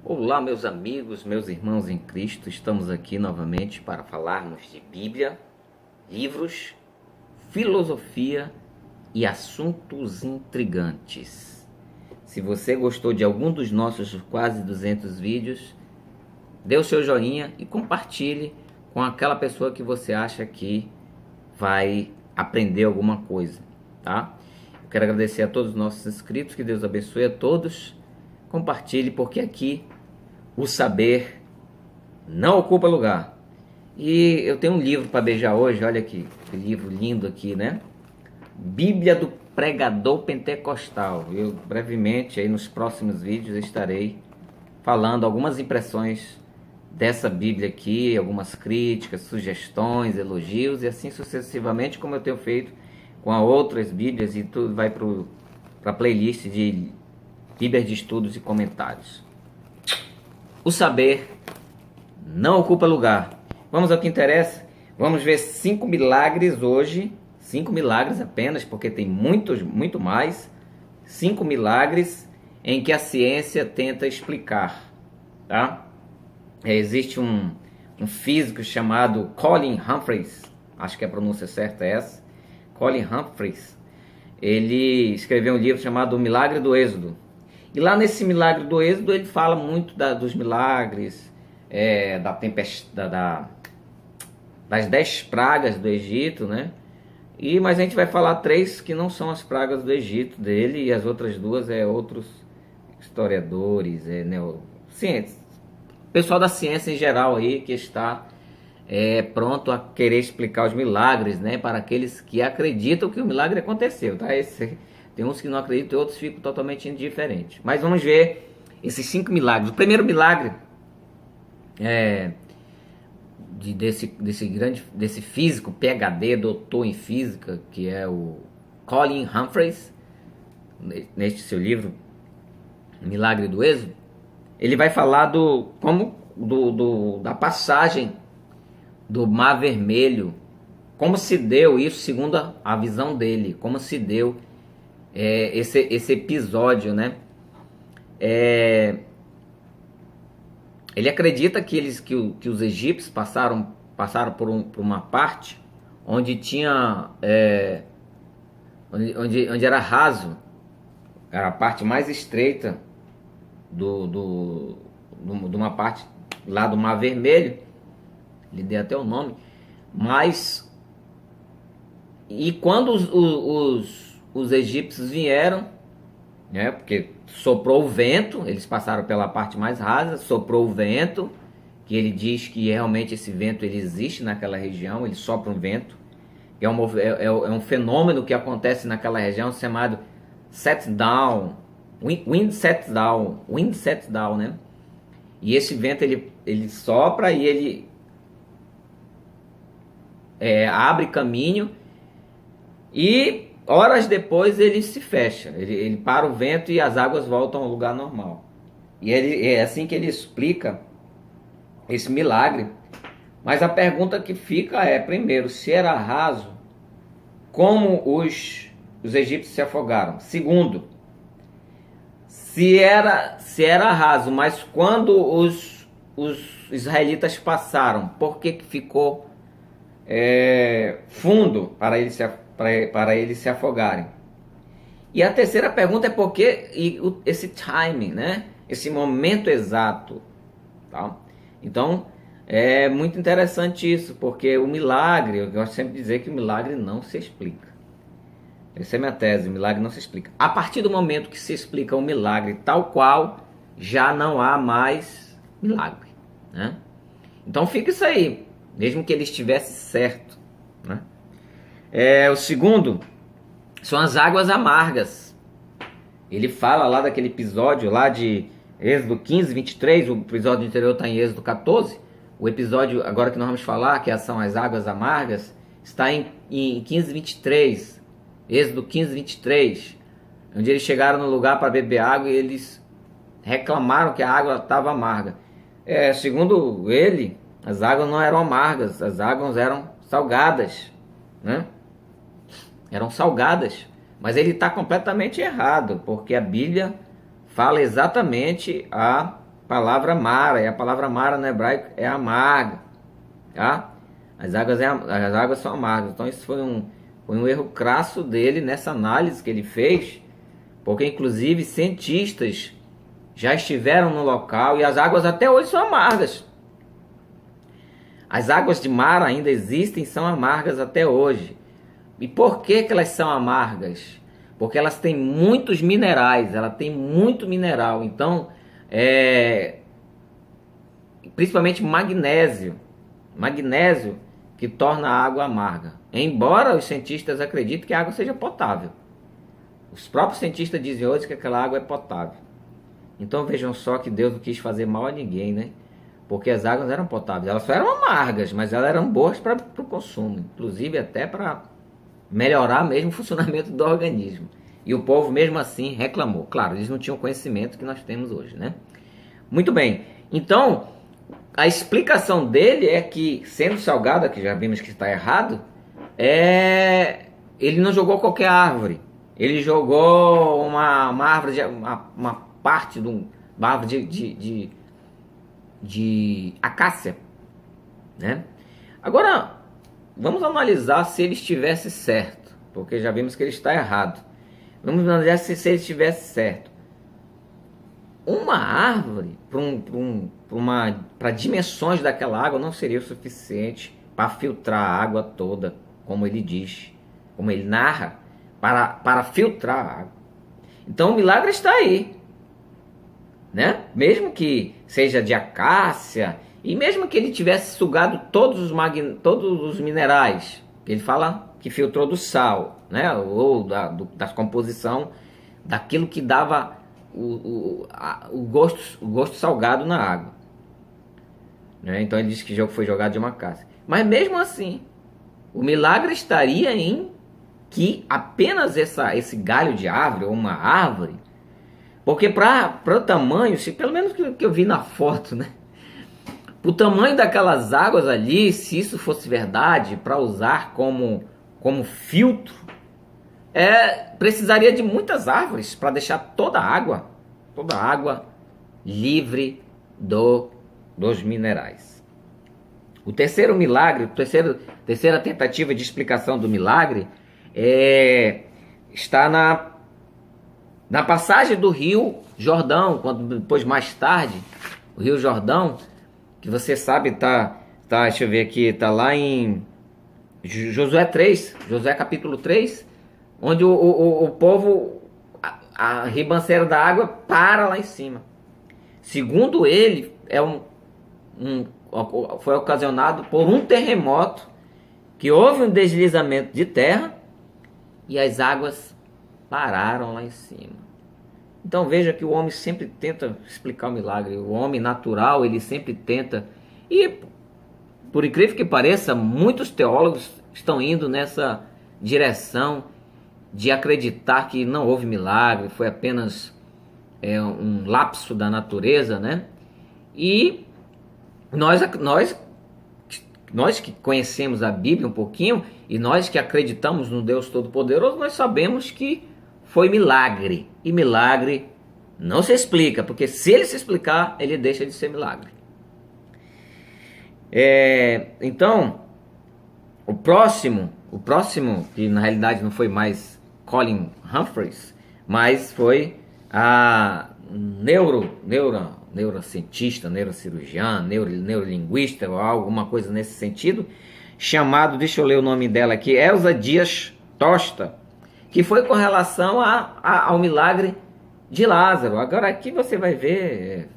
Olá, meus amigos, meus irmãos em Cristo, estamos aqui novamente para falarmos de Bíblia, livros, filosofia e assuntos intrigantes. Se você gostou de algum dos nossos quase 200 vídeos, dê o seu joinha e compartilhe com aquela pessoa que você acha que vai aprender alguma coisa, tá? Eu quero agradecer a todos os nossos inscritos, que Deus abençoe a todos. Compartilhe, porque aqui o saber não ocupa lugar. E eu tenho um livro para beijar hoje, olha aqui, que livro lindo aqui, né? Bíblia do Pregador Pentecostal. Eu brevemente, aí nos próximos vídeos, estarei falando algumas impressões dessa Bíblia aqui, algumas críticas, sugestões, elogios e assim sucessivamente, como eu tenho feito com as outras Bíblias, e tudo vai para a playlist de Bíblias de estudos e comentários. O saber não ocupa lugar. Vamos ao que interessa. Vamos ver 5 milagres hoje. 5 milagres apenas, porque tem muito mais. 5 milagres em que a ciência tenta explicar, tá? Existe um físico chamado Colin Humphreys, acho que a pronúncia certa é essa, Colin Humphreys. Ele escreveu um livro chamado O Milagre do Êxodo. E lá nesse milagre do Êxodo ele fala muito dos milagres, da tempestade, das 10 pragas do Egito, né? Mas a gente vai falar 3 que não são as pragas do Egito dele, e as outras 2 outros historiadores, ciência, pessoal da ciência em geral aí que está pronto a querer explicar os milagres, né? Para aqueles que acreditam que o milagre aconteceu, tá? Tem uns que não acreditam e outros ficam totalmente indiferentes. Mas vamos ver esses 5 milagres. O primeiro milagre desse físico PhD, doutor em física, que é o Colin Humphreys, neste seu livro Milagre do Êxodo. Ele vai falar da passagem do Mar Vermelho, como se deu isso segundo a visão dele, como se deu esse episódio, né? Ele acredita que os egípcios passaram por uma parte onde tinha onde era raso, era a parte mais estreita de uma parte lá do Mar Vermelho. Ele deu até o nome, e quando os egípcios vieram, né, porque soprou o vento, eles passaram pela parte mais rasa, soprou o vento, que ele diz que realmente esse vento ele existe naquela região, ele sopra um vento, é um fenômeno que acontece naquela região chamado set down, wind set down, né? E esse vento ele sopra e ele abre caminho, e horas depois ele se fecha, ele para o vento e as águas voltam ao lugar normal. E é assim que ele explica esse milagre. Mas a pergunta que fica primeiro, se era raso, como os egípcios se afogaram? Segundo, se era raso, mas quando os israelitas passaram, por que ficou fundo para eles se afogarem? E a terceira pergunta é por que esse timing, né? Esse momento exato, tá? Então é muito interessante isso, porque o milagre, eu gosto sempre de dizer que o milagre não se explica. Essa é a minha tese, o milagre não se explica. A partir do momento que se explica o milagre tal qual, já não há mais milagre, né? Então fica isso aí, mesmo que ele estivesse certo, né? O segundo são as águas amargas. Ele fala lá daquele episódio lá de Êxodo 15, 23, o episódio anterior está em Êxodo 14. O episódio agora que nós vamos falar, que são as águas amargas, está em 15, 23. Êxodo 15, 23. Onde eles chegaram no lugar para beber água e eles reclamaram que a água estava amarga. Segundo ele, as águas não eram amargas, as águas eram salgadas, né? Eram salgadas. Mas ele está completamente errado, porque a Bíblia fala exatamente palavra Mara, e a palavra Mara no hebraico é amarga, tá? As águas são amargas. Então isso foi um erro crasso dele nessa análise que ele fez, porque inclusive cientistas já estiveram no local e as águas até hoje são amargas. As águas de Mara ainda existem, são amargas até hoje. E por que que elas são amargas? Porque elas têm muitos minerais, ela tem muito mineral. Então, principalmente magnésio. Magnésio que torna a água amarga. Embora os cientistas acreditem que a água seja potável. Os próprios cientistas dizem hoje que aquela água é potável. Então vejam só que Deus não quis fazer mal a ninguém, né? Porque as águas eram potáveis. Elas só eram amargas, mas elas eram boas para o consumo. Inclusive até para melhorar mesmo o funcionamento do organismo. E o povo mesmo assim reclamou. Claro, eles não tinham o conhecimento que nós temos hoje, né? Muito bem. Então, a explicação dele é que, sendo salgada, que já vimos que está errado, ele não jogou qualquer árvore. Ele jogou uma árvore, uma parte de uma árvore de acácia, né? Agora, vamos analisar se ele estivesse certo, porque já vimos que ele está errado. Vamos analisar se ele estivesse certo. Uma árvore para dimensões daquela água não seria o suficiente para filtrar a água toda, como ele diz, como ele narra, para filtrar a água. Então o milagre está aí, né? Mesmo que seja de acácia e mesmo que ele tivesse sugado todos os minerais, que ele fala que filtrou do sal, né? Ou da composição daquilo que dava o gosto salgado na água, né? Então ele diz que foi jogado de uma acácia. Mas mesmo assim, o milagre estaria em que apenas esse galho de árvore ou uma árvore, porque para o tamanho, se pelo menos que eu vi na foto, né? O tamanho daquelas águas ali, se isso fosse verdade, para usar como filtro, precisaria de muitas árvores para deixar toda a água livre dos minerais. O terceiro milagre, terceira tentativa de explicação do milagre está na passagem do Rio Jordão, quando depois mais tarde o Rio Jordão, que você sabe, deixa eu ver aqui, tá lá em Josué 3, Josué capítulo 3, onde o povo, a ribanceira da água para lá em cima. Segundo ele, foi ocasionado por um terremoto, que houve um deslizamento de terra e as águas pararam lá em cima. Então veja que o homem sempre tenta explicar o milagre. O homem natural, ele sempre tenta. E, por incrível que pareça, muitos teólogos estão indo nessa direção de acreditar que não houve milagre, foi apenas um lapso da natureza, né? E nós que conhecemos a Bíblia um pouquinho, e nós que acreditamos no Deus Todo-Poderoso, nós sabemos que foi milagre. E milagre não se explica, porque se ele se explicar, ele deixa de ser milagre. Então, o próximo, que na realidade não foi mais Colin Humphreys, mas foi a neurocientista, neurocirurgiã, neurolinguista, ou alguma coisa nesse sentido, chamado, deixa eu ler o nome dela aqui, Elza Dias Tosta, que foi com relação ao milagre de Lázaro. Agora aqui você vai ver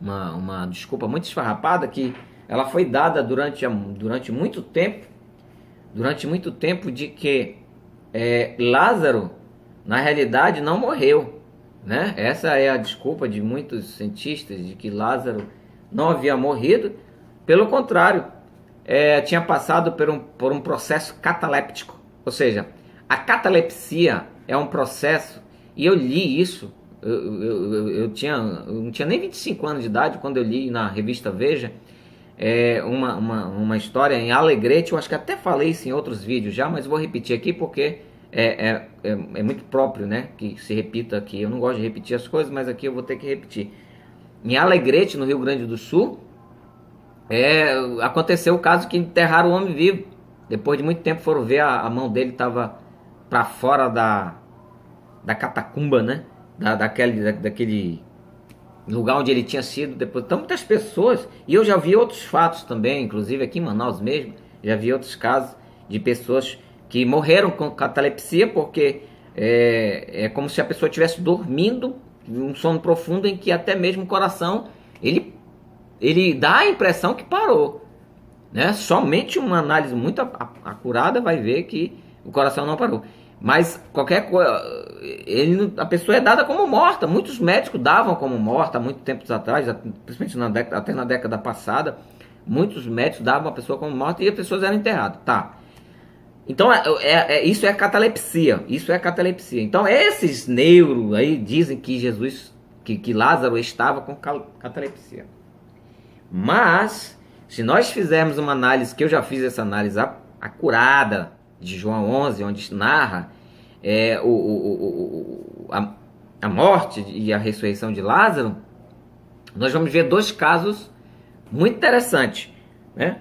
uma desculpa muito esfarrapada, que ela foi dada durante muito tempo, de que Lázaro, na realidade, não morreu, né? Essa é a desculpa de muitos cientistas, de que Lázaro não havia morrido. Pelo contrário, tinha passado por um processo cataléptico. Ou seja, a catalepsia é um processo, e eu li isso, eu não tinha nem 25 anos de idade quando eu li na revista Veja, uma história em Alegrete. Eu acho que até falei isso em outros vídeos já, mas vou repetir aqui porque é muito próprio, né, que se repita aqui. Eu não gosto de repetir as coisas, mas aqui eu vou ter que repetir. Em Alegrete, no Rio Grande do Sul, aconteceu o caso que enterraram o homem vivo. Depois de muito tempo foram ver, a mão dele estava para fora da catacumba, né? Daquele lugar onde ele tinha sido depois. Então muitas pessoas, e eu já vi outros fatos também, inclusive aqui em Manaus mesmo, já vi outros casos de pessoas que morreram com catalepsia, porque é como se a pessoa estivesse dormindo, um sono profundo em que até mesmo o coração, ele dá a impressão que parou, né? Somente uma análise muito acurada vai ver que o coração não parou. Mas qualquer coisa, a pessoa é dada como morta. Muitos médicos davam como morta há muito tempo atrás, principalmente até na década passada. Muitos médicos davam a pessoa como morta e as pessoas eram enterradas. Tá. Então isso é catalepsia. Isso é catalepsia. Então esses neuros aí dizem que que Lázaro estava com catalepsia. Mas se nós fizermos uma análise, que eu já fiz essa análise acurada de João 11, onde narra a morte e a ressurreição de Lázaro, nós vamos ver dois casos muito interessantes, né?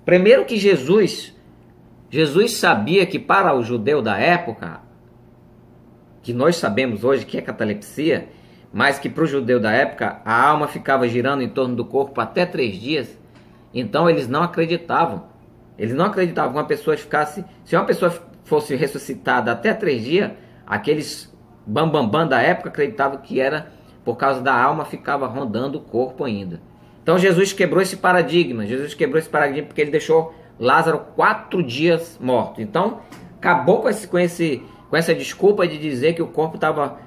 Primeiro que Jesus sabia que para o judeu da época, que nós sabemos hoje que é catalepsia, mas que para o judeu da época a alma ficava girando em torno do corpo até 3 dias, então eles não acreditavam. Eles não acreditavam que uma pessoa ficasse... Se uma pessoa fosse ressuscitada até 3 dias, aqueles bambambam da época acreditavam que era por causa da alma ficava rondando o corpo ainda. Então Jesus quebrou esse paradigma. Jesus quebrou esse paradigma porque ele deixou Lázaro 4 dias morto. Então acabou com essa desculpa de dizer que o corpo estava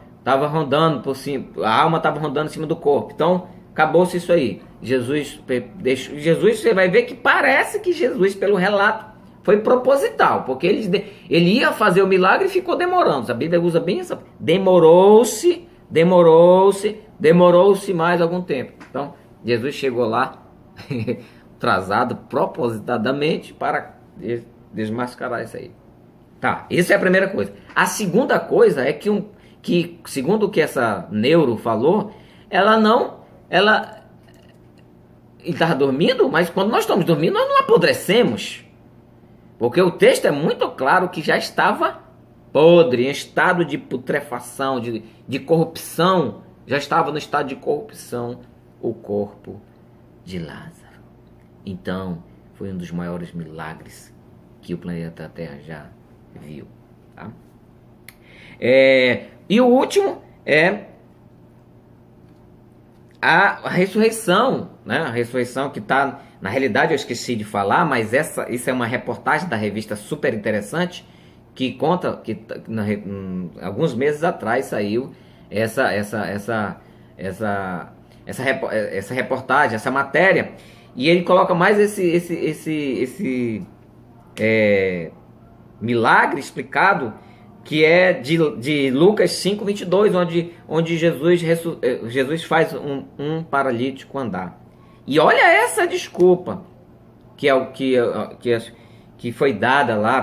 rondando por cima, a alma estava rondando em cima do corpo. Então acabou-se isso aí. Jesus, você vai ver que parece que Jesus, pelo relato, foi proposital, porque ele ia fazer o milagre e ficou demorando. A Bíblia usa bem essa. Demorou-se mais algum tempo. Então, Jesus chegou lá, atrasado propositadamente, para desmascarar isso aí. Tá, isso é a primeira coisa. A segunda coisa é que segundo o que essa neuro falou, ele estava dormindo, mas quando nós estamos dormindo, nós não apodrecemos. Porque o texto é muito claro que já estava podre, em estado de putrefação, de corrupção. Já estava no estado de corrupção o corpo de Lázaro. Então, foi um dos maiores milagres que o planeta Terra já viu. Tá? E o último é a ressurreição, né? A ressurreição que está, na realidade eu esqueci de falar, mas isso é uma reportagem da revista super interessante que conta que alguns meses atrás saiu essa reportagem, essa matéria, e ele coloca mais esse milagre explicado, que é de Lucas 5:22, onde Jesus faz um paralítico andar. E olha essa desculpa que foi dada lá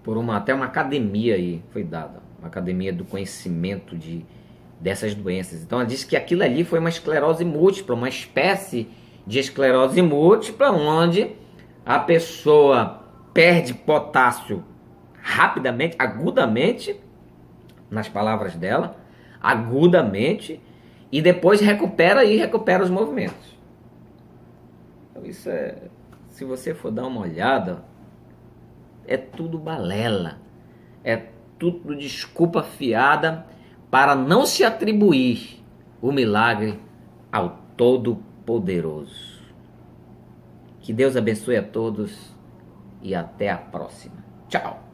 por até uma academia aí, foi dada, uma academia do conhecimento dessas doenças. Então ela disse que aquilo ali foi uma esclerose múltipla, uma espécie de esclerose múltipla, onde a pessoa perde potássio rapidamente, agudamente, nas palavras dela, agudamente, e depois recupera os movimentos. Então isso se você for dar uma olhada, é tudo balela, é tudo desculpa fiada para não se atribuir o milagre ao Todo-Poderoso. Que Deus abençoe a todos e até a próxima. Tchau!